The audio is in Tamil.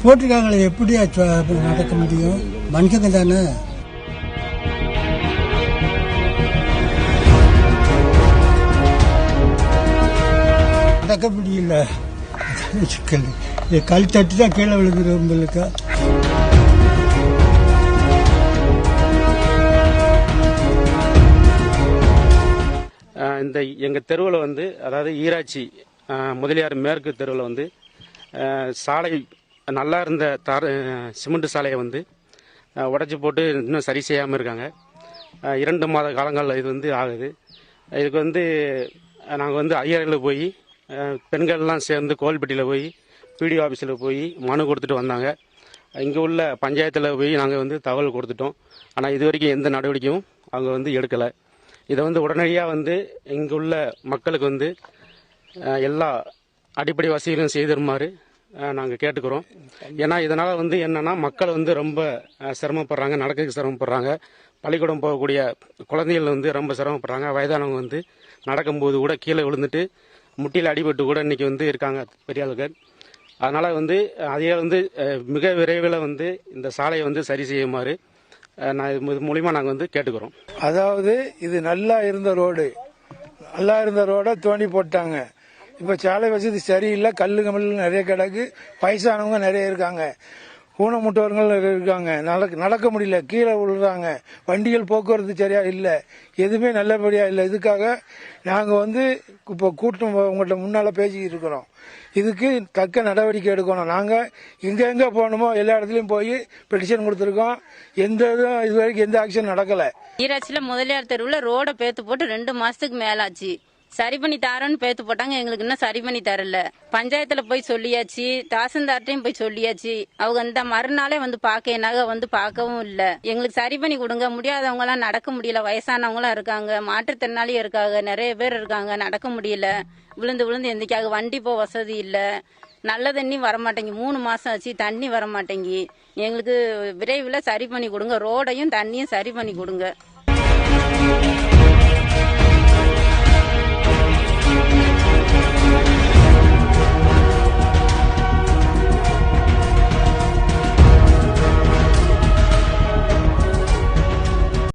போட்டிருக்காங்களே எப்படி நடக்க முடியும்? மனுஷங்க தானே. நடக்க முடியல. சிக்கல் கல் தட்டு தான் கீழே விழுந்துடும் உங்களுக்கு. இந்த எங்கள் தெருவில் வந்து அதாவது ஈராட்சி முதலியார் மேற்கு தெருவில் வந்து சாலை நல்லா இருந்த சிமெண்ட் சாலையை வந்து உடைச்சி போட்டு இன்னும் சரி செய்யாமல் இருக்காங்க. 2 மாத காலங்களில் இது வந்து ஆகுது. இதுக்கு வந்து நாங்கள் வந்து ஐஆரில் போய் பெண்கள்லாம் சேர்ந்து கோவில்பட்டியில் போய் பிடிஓ ஆஃபீஸில் போய் மனு கொடுத்துட்டு வந்தாங்க. இங்கே உள்ள பஞ்சாயத்தில் போய் நாங்கள் வந்து தகவல் கொடுத்துட்டோம். ஆனால் இது வரைக்கும் எந்த நடவடிக்கையும் அவங்க வந்து எடுக்கலை. இதை வந்து உடனடியாக வந்து இங்கே உள்ள மக்களுக்கு வந்து எல்லா அடிப்படை வசதிகளும் செய்திருமாறு நாங்கள் கேட்டுக்கிறோம். ஏன்னா இதனால் வந்து என்னென்னா மக்கள் வந்து ரொம்ப சிரமப்படுறாங்க, நடக்கிறதுக்கு சிரமப்படுறாங்க. பள்ளிக்கூடம் போகக்கூடிய குழந்தைகள் வந்து ரொம்ப சிரமப்படுறாங்க. வயதானவங்க வந்து நடக்கும்போது கூட கீழே விழுந்துட்டு முட்டியில் அடிபட்டு கூட இன்றைக்கி வந்து இருக்காங்க பெரிய ஆளுகள். அதனால் வந்து அதையே வந்து மிக விரைவில் வந்து இந்த சாலையை வந்து சரி செய்யுமாறு இது மூலிமா நாங்கள் வந்து கேட்டுக்கிறோம். அதாவது இது நல்லா இருந்த ரோடை தோண்டி போட்டாங்க. இப்போ சாலை வசதி சரியில்லை. கல்லு கமல் நிறைய கிடக்கு. வயசானவங்க நிறைய இருக்காங்க. ஊனமுட்டவர்கள் இருக்காங்க. நடக்க முடியல, கீழே விழுறாங்க. வண்டிகள் போக்குவரத்து சரியா இல்லை, எதுவுமே நல்லபடியா இல்லை. இதுக்காக நாங்கள் வந்து இப்போ கூட்டம் உங்கள்கிட்ட முன்னால பேசிக்கிட்டு இருக்கிறோம். இதுக்கு தக்க நடவடிக்கை எடுக்கணும். நாங்கள் எங்கே போகணுமோ எல்லா இடத்துலையும் போய் பெட்டிஷன் கொடுத்துருக்கோம். இது வரைக்கும் எந்த ஆக்ஷன் நடக்கலை. ஈராட்சியில் முதலியார் தெருவில் ரோடை பேத்து போட்டு 2 மாசத்துக்கு மேலாச்சு. சரி பண்ணி தரோன்னு பேத்து போட்டாங்க. எங்களுக்கு இன்னும் சரி பண்ணி தரல. பஞ்சாயத்துல போய் சொல்லியாச்சு, தாசில்தார்ட்டையும் போய் சொல்லியாச்சு. அவங்க இந்த மறுநாளே வந்து பார்க்கனாக வந்து பார்க்கவும் இல்லை. எங்களுக்கு சரி பண்ணி கொடுங்க. முடியாதவங்க எல்லாம் நடக்க முடியல, வயசானவங்களாம் இருக்காங்க, மாற்றுத்திறனாளியும் இருக்காங்க, நிறைய பேர் இருக்காங்க, நடக்க முடியல. விழுந்து எந்திக்காக வண்டி போ வசதி இல்லை. நல்ல தண்ணி வரமாட்டேங்கி. 3 மாசம் ஆச்சு, தண்ணி வரமாட்டேங்கி. எங்களுக்கு விரைவில் சரி பண்ணி கொடுங்க. ரோடையும் தண்ணியும் சரி பண்ணி கொடுங்க.